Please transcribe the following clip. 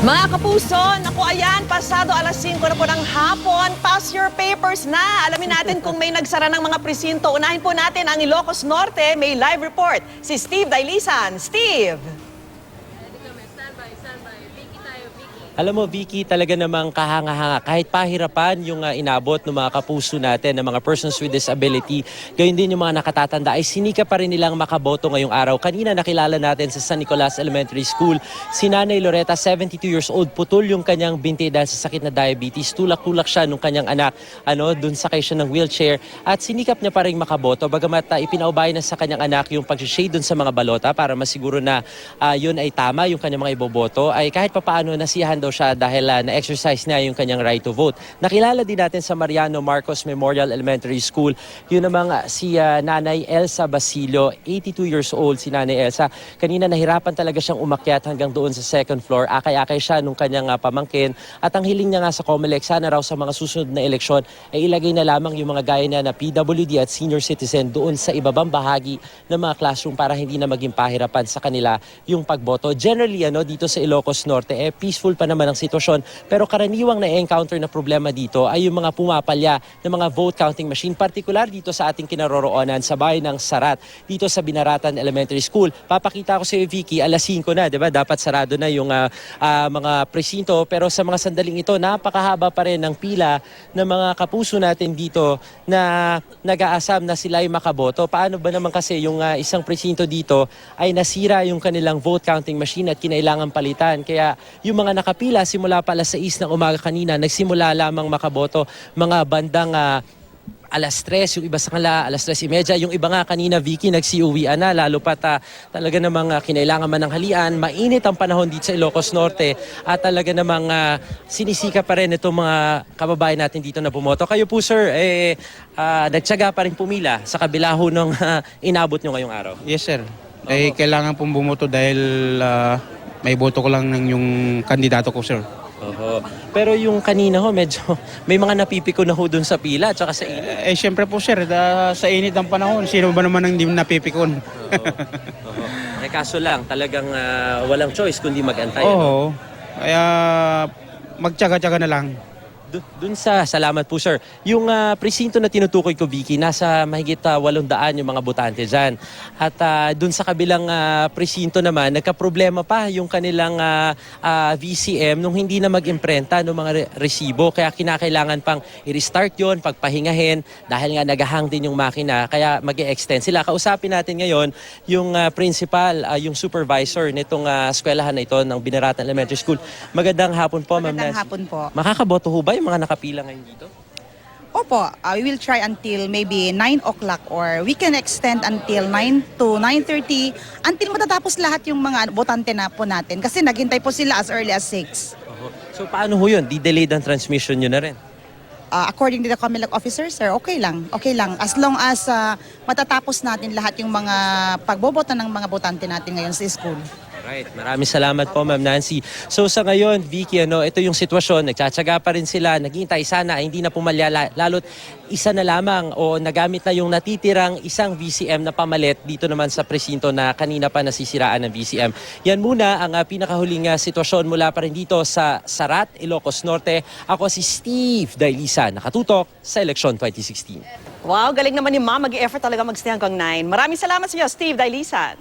Mga kapuso, naku ayan, pasado alas 5 na po ng hapon, pass your papers na. Alamin natin kung may nagsara ng mga presinto. Unahin po natin ang Ilocos Norte, may live report. Si Steve Dailisan. Steve! Alam mo, Vicky, talaga namang kahanga-hanga. Kahit pahirapan yung inabot ng mga kapuso natin, ng mga persons with disability, gayon din yung mga nakatatanda, ay sinika pa rin nilang makaboto ngayong araw. Kanina nakilala natin sa San Nicolas Elementary School, si Nanay Loretta, 72 years old, putol yung kanyang binti dahil sa sakit na diabetes. Tulak-tulak siya nung kanyang anak, dun sakay siya ng wheelchair, at sinikap niya pa rin makaboto. Bagamat ipinaubay na sa kanyang anak yung pag-shade dun sa mga balota para masiguro na yun ay tama yung kanyang mga iboboto, ay kahit papaano nasiyahan daw siya dahil na-exercise niya yung kanyang right to vote. Nakilala din natin sa Mariano Marcos Memorial Elementary School, yun namang si Nanay Elsa Basilio, 82 years old si Nanay Elsa. Kanina nahirapan talaga siyang umakyat hanggang doon sa second floor. Akay-akay siya nung kanyang pamangkin, at ang hiling niya nga sa COMELEC, sana raw sa mga susunod na eleksyon ay ilagay na lamang yung mga gaya na PWD at senior citizen doon sa ibabang bahagi ng mga classroom para hindi na maging pahirapan sa kanila yung pagboto. Generally, dito sa Ilocos Norte, peaceful pa naman ang sitwasyon, pero karaniwang na-encounter na problema dito ay yung mga pumapalya ng mga vote counting machine, partikular dito sa ating kinaroroonan sa bayan ng Sarat, dito sa Binaratan Elementary School. Papakita ko sa iyo, Vicky, alas 5 na, di ba? Dapat sarado na yung mga presinto, pero sa mga sandaling ito, napakahaba pa rin ng pila ng mga kapuso natin dito na nag-aasam na sila ay makaboto. Paano ba naman kasi yung isang presinto dito ay nasira yung kanilang vote counting machine at kinailangan palitan. Kaya yung mga nakapila simula pa alas 6 ng umaga kanina, nagsimula lamang makaboto mga bandang alas 3, yung iba sa kanila alas 3:30, yung iba nga kanina, Vicky, nagsiuwian na, lalo pat talaga namang kinailangan man ng halian. Mainit ang panahon dito sa Ilocos Norte, at talaga namang sinisika pa rin itong mga kababayan natin dito na bumoto. Kayo po, sir, nagtyaga pa rin pumila sa kabila ho nung inabot nyo ngayong araw. Yes, sir. Kailangan pong bumoto dahil may boto ko lang ng yung kandidato ko, sir. Oho. Pero yung kanina ho, medyo may mga napipiko na ho dun sa pila at saka sa init. Siyempre po, sir, sa init ng panahon, sino ba naman ang hindi napipikon? Oho. Kaso lang, talagang walang choice kundi mag-antay. Oo. Kaya magtyaga-tyaga na lang. Dun sa salamat po, sir. Yung presinto na tinutukoy ko, Vicky, nasa mahigit 800 yung mga botante dyan. At dun sa kabilang presinto naman, nagka-problema pa yung kanilang VCM nung hindi na mag-imprenta ng mga resibo. Kaya kinakailangan pang i-restart yon, pagpahingahin, dahil nga nagahang din yung makina. Kaya mag-e-extend sila. Kausapin natin ngayon yung principal, yung supervisor nitong eskwelahan na ito ng Binaratan Elementary School. Magandang hapon po, Ma'am Nancy. Magandang hapon po. Makakaboto ho ba yung mga nakapila ngayon dito? Opo, we will try until maybe 9 o'clock, or we can extend until 9 to 9:30 until matatapos lahat yung mga botante na po natin. Kasi naghintay po sila as early as 6. So paano ho yun? Di-delayed ang transmission nyo na rin? According to the COMELEC officers, sir, okay lang. Okay lang. As long as matatapos natin lahat yung mga pagboboto ng mga botante natin ngayon sa school. Right. Maraming salamat po, Ma'am Nancy. So sa ngayon, Vicky, ito yung sitwasyon. Nagtsatsaga pa rin sila. Naghihintay sana, hindi na pumalya. Lalo't isa na lamang o nagamit na yung natitirang isang VCM na pamalit dito naman sa presinto na kanina pa nasisiraan ng VCM. Yan muna ang pinakahuling sitwasyon mula pa rin dito sa Sarat, Ilocos Norte. Ako si Steve Dailisan, nakatutok sa eleksyon 2016. Wow, galing naman ni Ma'am. Mag-i-effort talaga mag-stay hanggang 9. Maraming salamat sa iyo, Steve Dailisan.